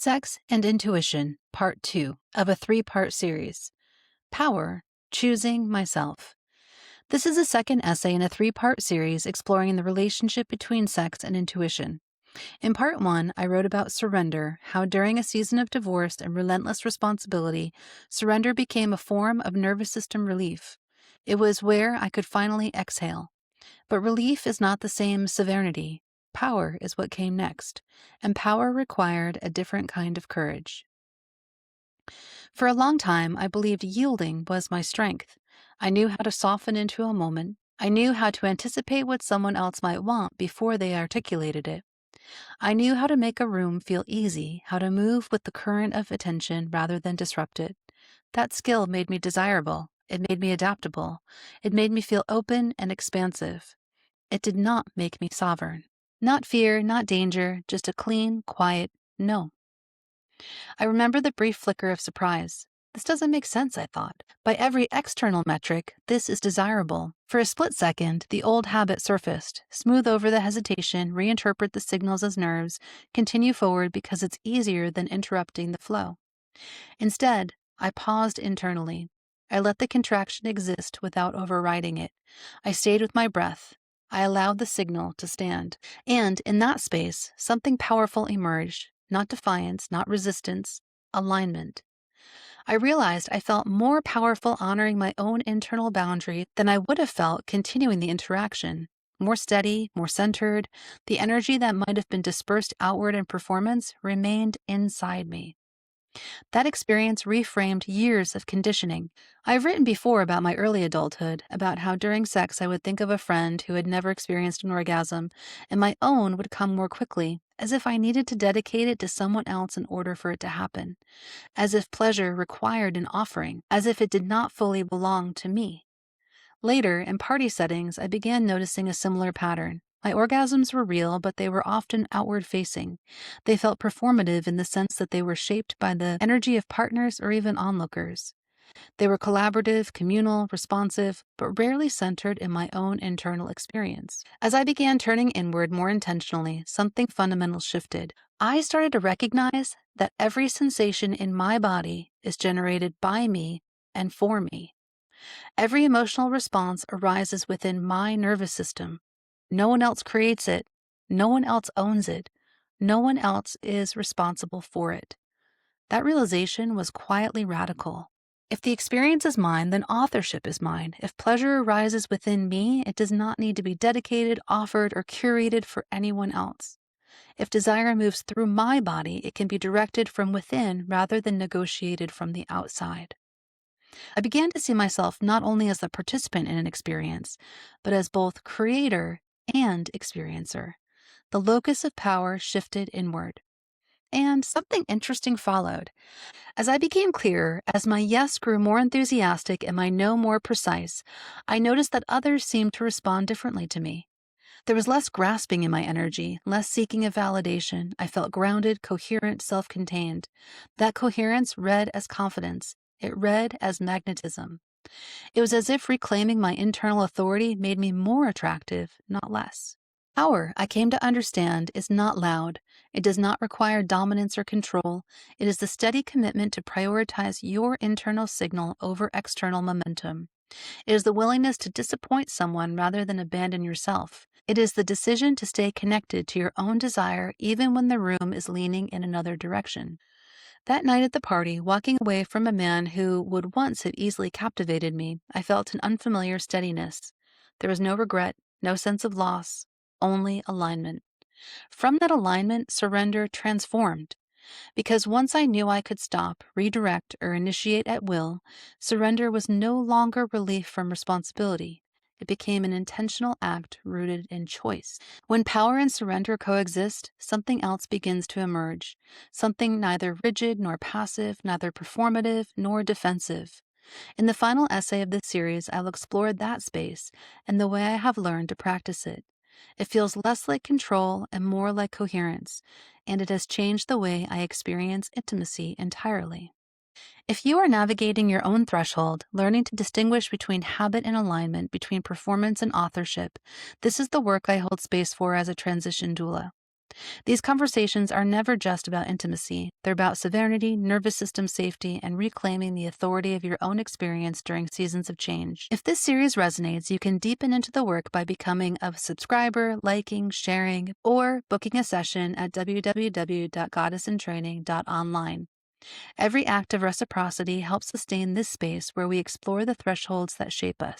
Sex and Intuition, Part 2 of a 3-part series. Power, Choosing Myself. This is the second essay in a 3-part series exploring the relationship between sex and intuition. In Part 1, I wrote about surrender, how during a season of divorce and relentless responsibility, surrender became a form of nervous system relief. It was where I could finally exhale. But relief is not the same serenity. Power is what came next, and power required a different kind of courage. For a long time, I believed yielding was my strength. I knew how to soften into a moment. I knew how to anticipate what someone else might want before they articulated it. I knew how to make a room feel easy, how to move with the current of attention rather than disrupt it. That skill made me desirable. It made me adaptable. It made me feel open and expansive. It did not make me sovereign. Not fear, not danger, just a clean, quiet no. I remember the brief flicker of surprise. This doesn't make sense, I thought. By every external metric, this is desirable. For a split second, the old habit surfaced. Smooth over the hesitation, reinterpret the signals as nerves, continue forward because it's easier than interrupting the flow. Instead, I paused internally. I let the contraction exist without overriding it. I stayed with my breath. I allowed the signal to stand. And in that space, something powerful emerged. Not defiance, not resistance, alignment. I realized I felt more powerful honoring my own internal boundary than I would have felt continuing the interaction. More steady, more centered, the energy that might have been dispersed outward in performance remained inside me. That experience reframed years of conditioning. I've written before about my early adulthood, about how during sex I would think of a friend who had never experienced an orgasm, and my own would come more quickly, as if I needed to dedicate it to someone else in order for it to happen, as if pleasure required an offering, as if it did not fully belong to me. Later, in party settings, I began noticing a similar pattern. My orgasms were real, but they were often outward-facing. They felt performative in the sense that they were shaped by the energy of partners or even onlookers. They were collaborative, communal, responsive, but rarely centered in my own internal experience. As I began turning inward more intentionally, something fundamental shifted. I started to recognize that every sensation in my body is generated by me and for me. Every emotional response arises within my nervous system. No one else creates it. No one else owns it. No one else is responsible for it. That realization was quietly radical. If the experience is mine, then authorship is mine. If pleasure arises within me, it does not need to be dedicated, offered, or curated for anyone else. If desire moves through my body, it can be directed from within rather than negotiated from the outside. I began to see myself not only as the participant in an experience, but as both creator and experiencer. The locus of power shifted inward. And something interesting followed. As I became clearer, as my yes grew more enthusiastic and my no more precise, I noticed that others seemed to respond differently to me. There was less grasping in my energy, less seeking of validation. I felt grounded, coherent, self-contained. That coherence read as confidence. It read as magnetism. It was as if reclaiming my internal authority made me more attractive, not less. Power, I came to understand, is not loud. It does not require dominance or control. It is the steady commitment to prioritize your internal signal over external momentum. It is the willingness to disappoint someone rather than abandon yourself. It is the decision to stay connected to your own desire even when the room is leaning in another direction. That night at the party, walking away from a man who would once have easily captivated me, I felt an unfamiliar steadiness. There was no regret, no sense of loss, only alignment. From that alignment, surrender transformed. Because once I knew I could stop, redirect, or initiate at will, surrender was no longer relief from responsibility. It became an intentional act rooted in choice. When power and surrender coexist, something else begins to emerge. Something neither rigid nor passive, neither performative nor defensive. In the final essay of this series, I'll explore that space and the way I have learned to practice it. It feels less like control and more like coherence, and it has changed the way I experience intimacy entirely. If you are navigating your own threshold, learning to distinguish between habit and alignment, between performance and authorship, this is the work I hold space for as a transition doula. These conversations are never just about intimacy. They're about serenity, nervous system safety, and reclaiming the authority of your own experience during seasons of change. If this series resonates, you can deepen into the work by becoming a subscriber, liking, sharing, or booking a session at www.goddessintraining.online. Every act of reciprocity helps sustain this space where we explore the thresholds that shape us.